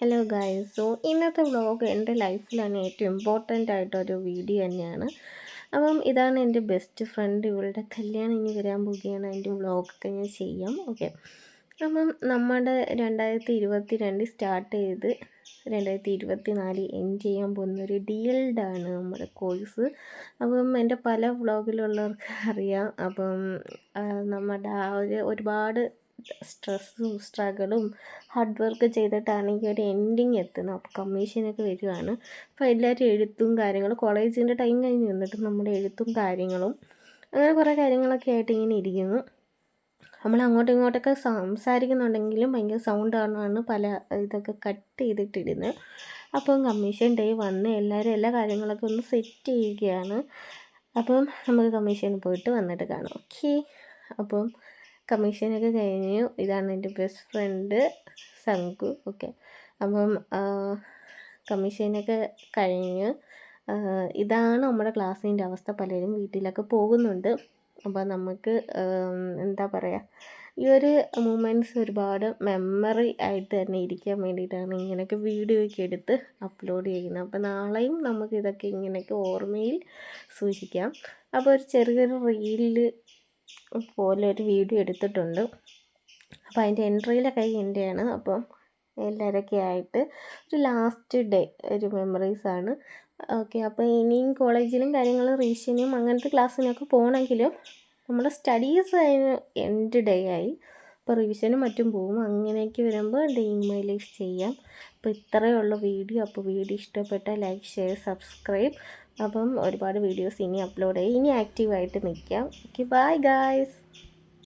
Hello guys. ഇന്നത്തെ vlog എൻ്റെ ലൈഫിൽ തന്നെ ഏറ്റവും ഇമ്പോർട്ടൻ്റ് ആയിട്ടൊരു വീഡിയോ തന്നെയാണ്. ഇതാണ് എൻ്റെ ബെസ്റ്റ് ഫ്രണ്ട്. ഇവളുടെ കല്യാണം ഇനി വരാൻ പോവുകയാണ്. അതിൻ്റെ വ്ളോഗൊക്കെ ഞാൻ ചെയ്യാം. ഓക്കെ. നമ്മുടെ 2022 സ്റ്റാർട്ട് ചെയ്ത് 2024 എൻഡ് ചെയ്യാൻ പോകുന്നൊരു DELD നമ്മുടെ കോഴ്സ്. എൻ്റെ പല വ്ളോഗിലുള്ളവർക്ക് അറിയാം. നമ്മുടെ ഒരുപാട് സ്ട്രെസ്സും സ്ട്രഗിളും ഹാർഡ് വർക്ക് ചെയ്തിട്ടാണ് ഈ ഒരു എൻഡിങ് എത്തുന്നത്. അപ്പോൾ കമ്മീഷനൊക്കെ വരുവാണ്. അപ്പോൾ എല്ലാവരും എഴുത്തും കാര്യങ്ങളും കോളേജിൻ്റെ ടൈം കഴിഞ്ഞ് നിന്നിട്ട് നമ്മുടെ എഴുത്തും കാര്യങ്ങളും അങ്ങനെ കുറേ കാര്യങ്ങളൊക്കെ ആയിട്ട് ഇങ്ങനെ ഇരിക്കുന്നു. നമ്മൾ അങ്ങോട്ടും ഇങ്ങോട്ടൊക്കെ സംസാരിക്കുന്നുണ്ടെങ്കിലും ഭയങ്കര സൗണ്ടാണ് പല ഇതൊക്കെ കട്ട് ചെയ്തിട്ടിരുന്നത്. കമ്മീഷൻ ഡേ വന്ന് എല്ലാവരും എല്ലാ കാര്യങ്ങളൊക്കെ ഒന്ന് സെറ്റ് ചെയ്യുകയാണ്. നമുക്ക് കമ്മീഷന് പോയിട്ട് വന്നിട്ട് കാണാം. ഓക്കെ. കമ്മീഷനൊക്കെ കഴിഞ്ഞു. ഇതാണ് എൻ്റെ ബെസ്റ്റ് ഫ്രണ്ട് സംഗു. ഓക്കെ. കമ്മീഷനൊക്കെ കഴിഞ്ഞ് ഇതാണ് നമ്മുടെ ക്ലാസ്സിൻ്റെ അവസ്ഥ. പലരും വീട്ടിലൊക്കെ പോകുന്നുണ്ട്. നമുക്ക് എന്താ പറയുക, ഈ ഒരു മൂമെൻറ്റ്സ് ഒരുപാട് മെമ്മറി ആയിട്ട് തന്നെ ഇരിക്കാൻ വേണ്ടിയിട്ടാണ് ഇങ്ങനെയൊക്കെ വീഡിയോ ഒക്കെ എടുത്ത് അപ്ലോഡ് ചെയ്യുന്നത്. നാളെയും നമുക്കിതൊക്കെ ഇങ്ങനെയൊക്കെ ഓർമ്മയിൽ സൂക്ഷിക്കാം. ഒരു ചെറിയൊരു റീലിൽ പോലെ ഒരു വീഡിയോ എടുത്തിട്ടുണ്ട്. അതിൻ്റെ എൻട്രിയിലൊക്കെ എൻ്റെയാണ്. എല്ലാവരൊക്കെ ആയിട്ട് ഒരു ലാസ്റ്റ് ഡേ ഒരു മെമ്മറീസാണ്. ഓക്കെ. ഇനിയും കോളേജിലും കാര്യങ്ങളും റീഷനും അങ്ങനത്തെ ക്ലാസ്സിനൊക്കെ പോകണമെങ്കിലും നമ്മുടെ സ്റ്റഡീസ് അതിന് എൻഡ് ഡേ ആയി. റിവിഷനും മറ്റും പോകും. അങ്ങനെയൊക്കെ വരുമ്പോൾ ഡേ ഇൻ മൈ ലൈഫ് ചെയ്യാം. ഇത്രയേ ഉള്ളൂ വീഡിയോ. വീഡിയോ ഇഷ്ടപ്പെട്ടാൽ ലൈക്ക്, ഷെയർ, സബ്സ്ക്രൈബ്. ഒരുപാട് വീഡിയോസ് ഇനി അപ്ലോഡ് ചെയ്യും. ഇനി ആക്റ്റീവായിട്ട് നിൽക്കാം. ഓക്കെ. Bye guys.